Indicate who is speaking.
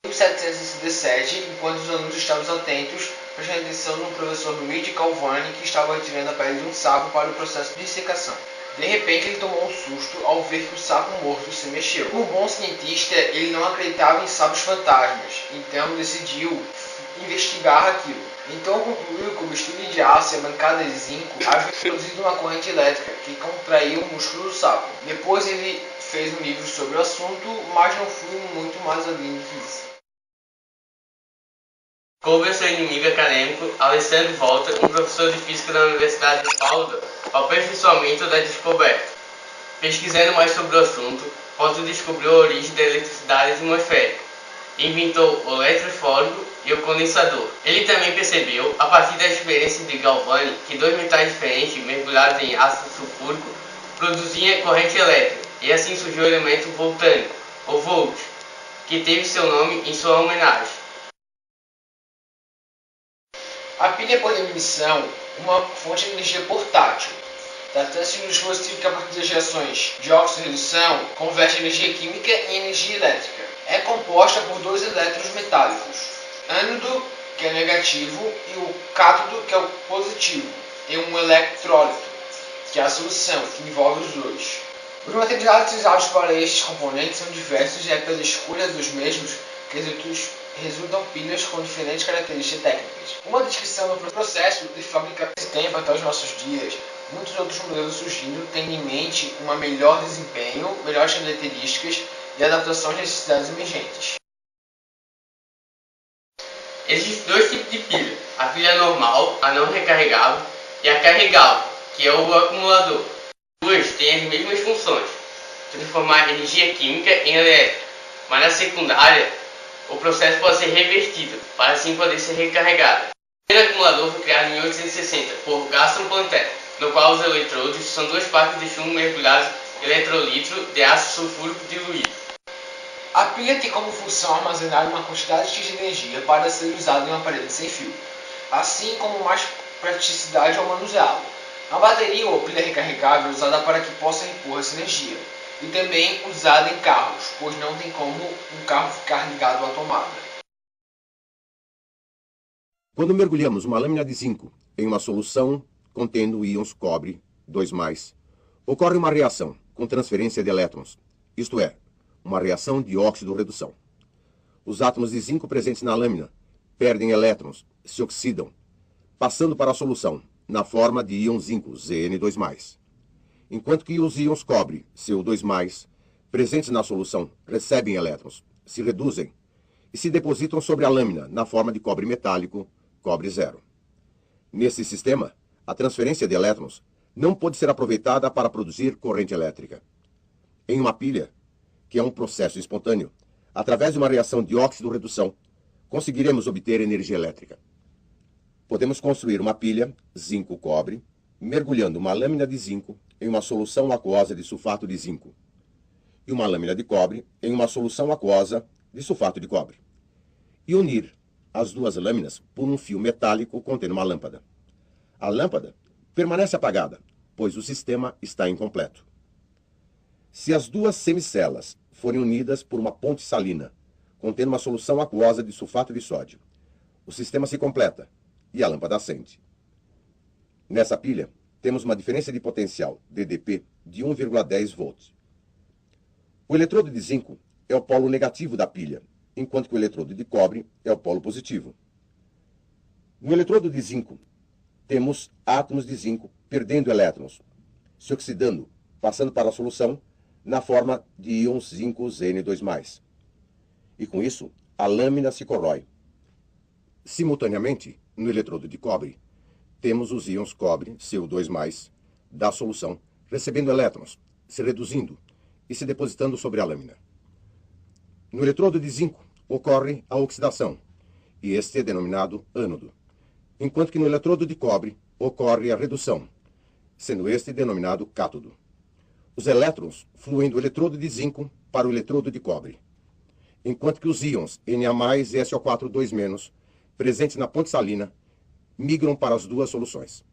Speaker 1: Em 1767, enquanto os alunos estavam atentos, prestando atenção no professor Luigi Galvani, que estava retirando a pele de um sapo para o processo de dissecação. De repente, ele tomou um susto ao ver que o sapo morto se mexeu. Como bom cientista, ele não acreditava em sapos fantasmas, então decidiu investigar aquilo. Então concluiu que o bisturi de aço e a bancada de zinco haviam produzido uma corrente elétrica que contraía o músculo do sapo. Depois ele fez um livro sobre o assunto, mas não fui muito mais além do que isso.
Speaker 2: Coube ao seu inimigo acadêmico, Alessandro Volta, um professor de física da Universidade de Padua, ao aperfeiçoamento da descoberta. Pesquisando mais sobre o assunto, Volta descobriu a origem da eletricidade atmosférica, inventou o eletrofórico e o condensador. Ele também percebeu, a partir da experiência de Galvani, que dois metais diferentes mergulhados em ácido sulfúrico produziam corrente elétrica, e assim surgiu o elemento voltânico, ou volt, que teve seu nome em sua homenagem.
Speaker 1: A pilha é, por definição, uma fonte de energia portátil. Trata-se de um dispositivo que, a partir das reações de óxido-redução, converte energia química em energia elétrica. É composta por dois elétrons metálicos, ânodo, que é negativo, e o cátodo, que é o positivo, e um eletrólito, que é a solução, que envolve os dois. Os materiais utilizados para estes componentes são diversos e é pela escolha dos mesmos que resultam pilhas com diferentes características técnicas. Uma descrição do processo de fabricação desse tempo até os nossos dias, muitos outros modelos surgindo, tendo em mente um melhor desempenho, melhores características e adaptações às necessidades emergentes.
Speaker 2: Existem dois tipos de pilha, a pilha normal, a não recarregável, e a carregável, que é o acumulador. As duas têm as mesmas funções, transformar energia química em elétrica, mas na secundária, o processo pode ser revertido, para assim poder ser recarregado. O primeiro acumulador foi criado em 1860 por Gaston Plantin, no qual os eletrodos são duas partes de chumbo mergulhados em eletrolitro de ácido sulfúrico diluído.
Speaker 1: A pilha tem como função armazenar uma quantidade X de energia para ser usada em uma parede sem fio, assim como mais praticidade ao manuseá-lo. A bateria ou pilha recarregável é usada para que possa repor essa energia, e também usada em carros, pois não tem como um carro ficar ligado à tomada.
Speaker 3: Quando mergulhamos uma lâmina de zinco em uma solução contendo íons cobre 2+, ocorre uma reação com transferência de elétrons, isto é, uma reação de óxido-redução. Os átomos de zinco presentes na lâmina perdem elétrons, se oxidam, passando para a solução na forma de íon zinco, Zn2+. Enquanto que os íons cobre, Cu2+, presentes na solução, recebem elétrons, se reduzem e se depositam sobre a lâmina na forma de cobre metálico, cobre 0. Nesse sistema, a transferência de elétrons não pode ser aproveitada para produzir corrente elétrica. Em uma pilha, que é um processo espontâneo, através de uma reação de óxido-redução, conseguiremos obter energia elétrica. Podemos construir uma pilha zinco-cobre, mergulhando uma lâmina de zinco em uma solução aquosa de sulfato de zinco e uma lâmina de cobre em uma solução aquosa de sulfato de cobre, e unir as duas lâminas por um fio metálico contendo uma lâmpada. A lâmpada permanece apagada, pois o sistema está incompleto. Se as duas semicelas forem unidas por uma ponte salina contendo uma solução aquosa de sulfato de sódio, o sistema se completa e a lâmpada acende. Nessa pilha, temos uma diferença de potencial, DDP, de 1,10 volts. O eletrodo de zinco é o polo negativo da pilha, enquanto que o eletrodo de cobre é o polo positivo. No eletrodo de zinco, temos átomos de zinco perdendo elétrons, se oxidando, passando para a solução na forma de íons zinco Zn2+. E com isso, a lâmina se corrói. Simultaneamente, no eletrodo de cobre, temos os íons cobre, Cu2+, da solução, recebendo elétrons, se reduzindo e se depositando sobre a lâmina. No eletrodo de zinco, ocorre a oxidação, e este é denominado ânodo, enquanto que no eletrodo de cobre ocorre a redução, sendo este denominado cátodo. Os elétrons fluem do eletrodo de zinco para o eletrodo de cobre, enquanto que os íons Na+, e SO4 2-, presentes na ponte salina, migram para as duas soluções.